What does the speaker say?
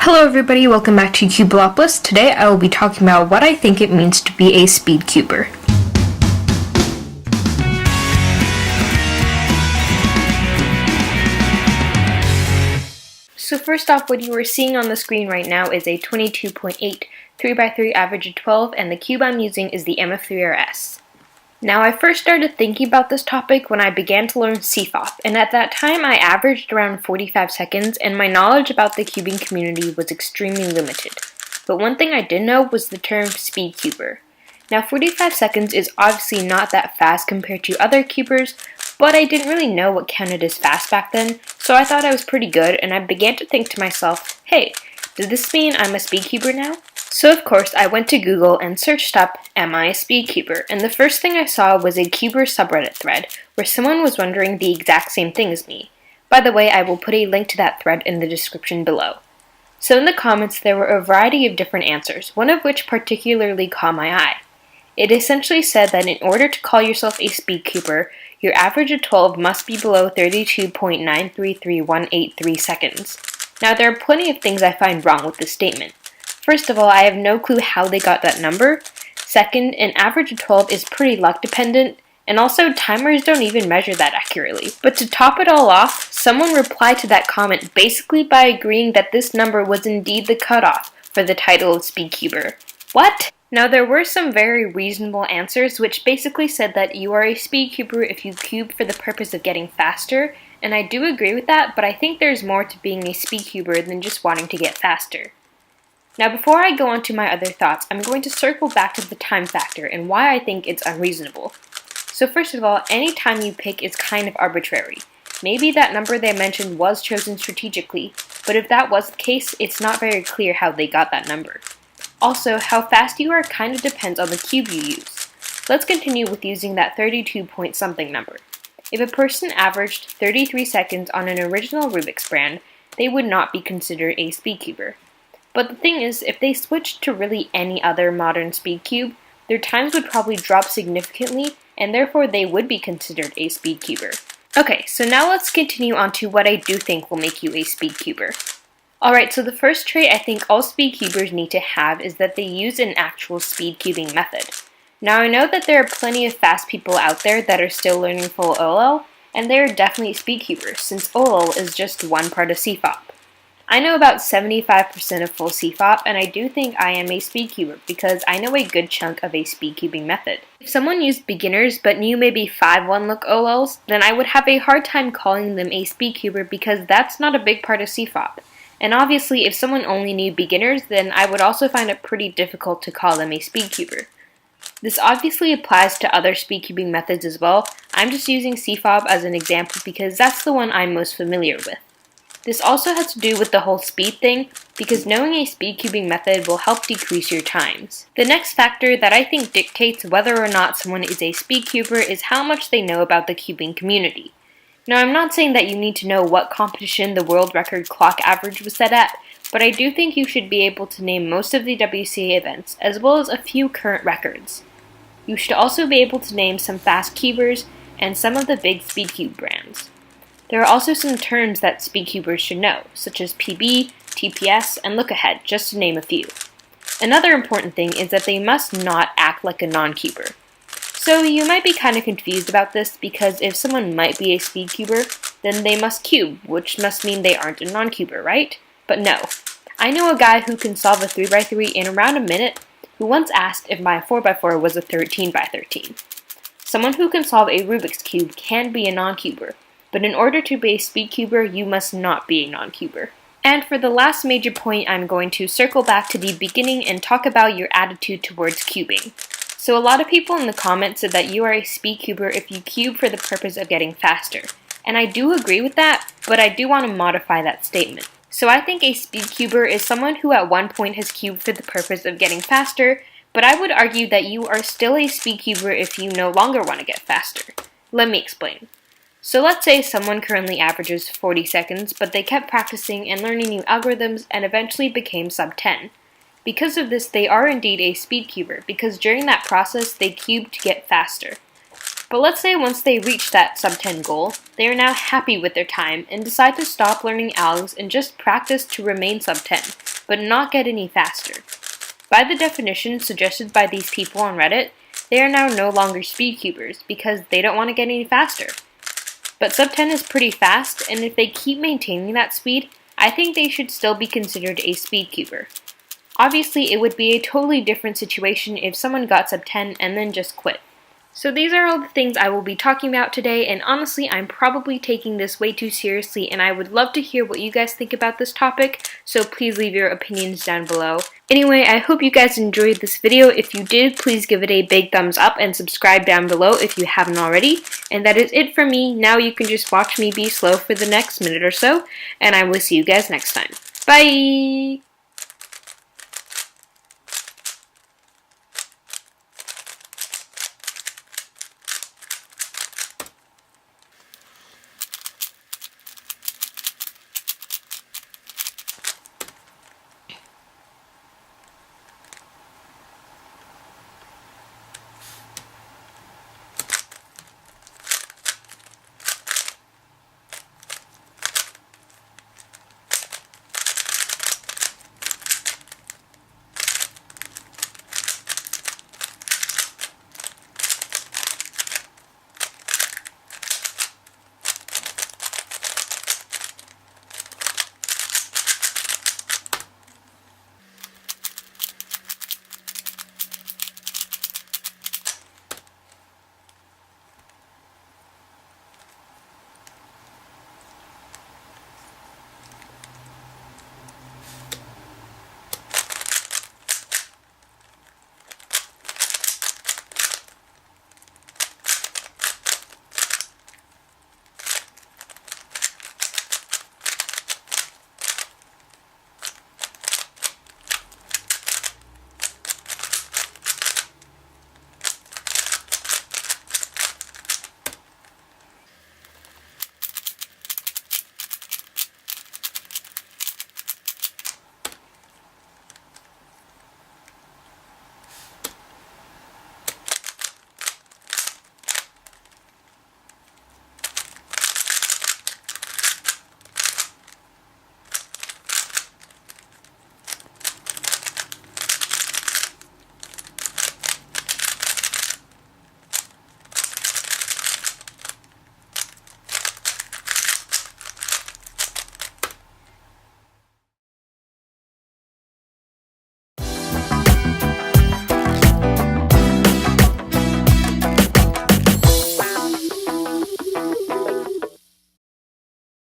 Hello everybody, welcome back to Cubeopolis. Today I will be talking about what I think it means to be a Speedcuber. So first off, what you are seeing on the screen right now is a 22.8 3x3 average of 12, and the cube I'm using is the MF3RS. Now, I first started thinking about this topic when I began to learn CFOP, and at that time I averaged around 45 seconds, and my knowledge about the cubing community was extremely limited. But one thing I did know was the term Speedcuber. Now, 45 seconds is obviously not that fast compared to other cubers, but I didn't really know what counted as fast back then, so I thought I was pretty good, and I began to think to myself, hey, does this mean I'm a Speedcuber now? So of course, I went to Google and searched up, am I a Speedcuber? And the first thing I saw was a Cuber subreddit thread, where someone was wondering the exact same thing as me. By the way, I will put a link to that thread in the description below. So in the comments, there were a variety of different answers, one of which particularly caught my eye. It essentially said that in order to call yourself a Speedcuber, your average of 12 must be below 32.933183 seconds. Now, there are plenty of things I find wrong with this statement. First of all, I have no clue how they got that number. Second, an average of 12 is pretty luck dependent, and also timers don't even measure that accurately. But to top it all off, someone replied to that comment basically by agreeing that this number was indeed the cutoff for the title of Speedcuber. What? Now, there were some very reasonable answers which basically said that you are a Speedcuber if you cube for the purpose of getting faster, and I do agree with that, but I think there's more to being a Speedcuber than just wanting to get faster. Now, before I go on to my other thoughts, I'm going to circle back to the time factor and why I think it's unreasonable. So first of all, any time you pick is kind of arbitrary. Maybe that number they mentioned was chosen strategically, but if that was the case, it's not very clear how they got that number. Also, how fast you are kind of depends on the cube you use. Let's continue with using that 32 point something number. If a person averaged 33 seconds on an original Rubik's brand, they would not be considered a Speedcuber. But the thing is, if they switched to really any other modern Speedcube, their times would probably drop significantly, and therefore they would be considered a Speedcuber. Okay, so now let's continue on to what I do think will make you a Speedcuber. Alright, so the first trait I think all Speedcubers need to have is that they use an actual speedcubing method. Now, I know that there are plenty of fast people out there that are still learning full OLL, and they are definitely Speedcubers, since OLL is just one part of CFOP. I know about 75% of full CFOP, and I do think I am a Speedcuber because I know a good chunk of a speedcubing method. If someone used beginners but knew maybe 5 one-look OLLs, then I would have a hard time calling them a Speedcuber because that's not a big part of CFOP. And obviously, if someone only knew beginners, then I would also find it pretty difficult to call them a Speedcuber. This obviously applies to other speedcubing methods as well. I'm just using CFOP as an example because that's the one I'm most familiar with. This also has to do with the whole speed thing, because knowing a speedcubing method will help decrease your times. The next factor that I think dictates whether or not someone is a Speedcuber is how much they know about the cubing community. Now, I'm not saying that you need to know what competition the world record clock average was set at, but I do think you should be able to name most of the WCA events, as well as a few current records. You should also be able to name some fast cubers and some of the big Speedcube brands. There are also some terms that Speedcubers should know, such as PB, TPS, and look ahead, just to name a few. Another important thing is that they must not act like a non-cuber. So you might be kind of confused about this because if someone might be a Speedcuber, then they must cube, which must mean they aren't a non-cuber, right? But no. I know a guy who can solve a 3x3 in around a minute who once asked if my 4x4 was a 13x13. Someone who can solve a Rubik's Cube can be a non-cuber, but in order to be a Speedcuber, you must not be a non-cuber. And for the last major point, I'm going to circle back to the beginning and talk about your attitude towards cubing. So a lot of people in the comments said that you are a Speedcuber if you cube for the purpose of getting faster. And I do agree with that, but I do want to modify that statement. So I think a Speedcuber is someone who at one point has cubed for the purpose of getting faster, but I would argue that you are still a Speedcuber if you no longer want to get faster. Let me explain. So let's say someone currently averages 40 seconds, but they kept practicing and learning new algorithms and eventually became sub 10. Because of this, they are indeed a Speedcuber, because during that process, they cubed to get faster. But let's say once they reach that sub 10 goal, they are now happy with their time and decide to stop learning algs and just practice to remain sub 10, but not get any faster. By the definition suggested by these people on Reddit, they are now no longer speedcubers because they don't want to get any faster. But sub 10 is pretty fast, and if they keep maintaining that speed, I think they should still be considered a speedcuber. Obviously, it would be a totally different situation if someone got sub 10 and then just quit. So these are all the things I will be talking about today, and honestly, I'm probably taking this way too seriously, and I would love to hear what you guys think about this topic, so please leave your opinions down below. Anyway, I hope you guys enjoyed this video. If you did, please give it a big thumbs up and subscribe down below if you haven't already. And that is it for me. Now you can just watch me be slow for the next minute or so, and I will see you guys next time. Bye!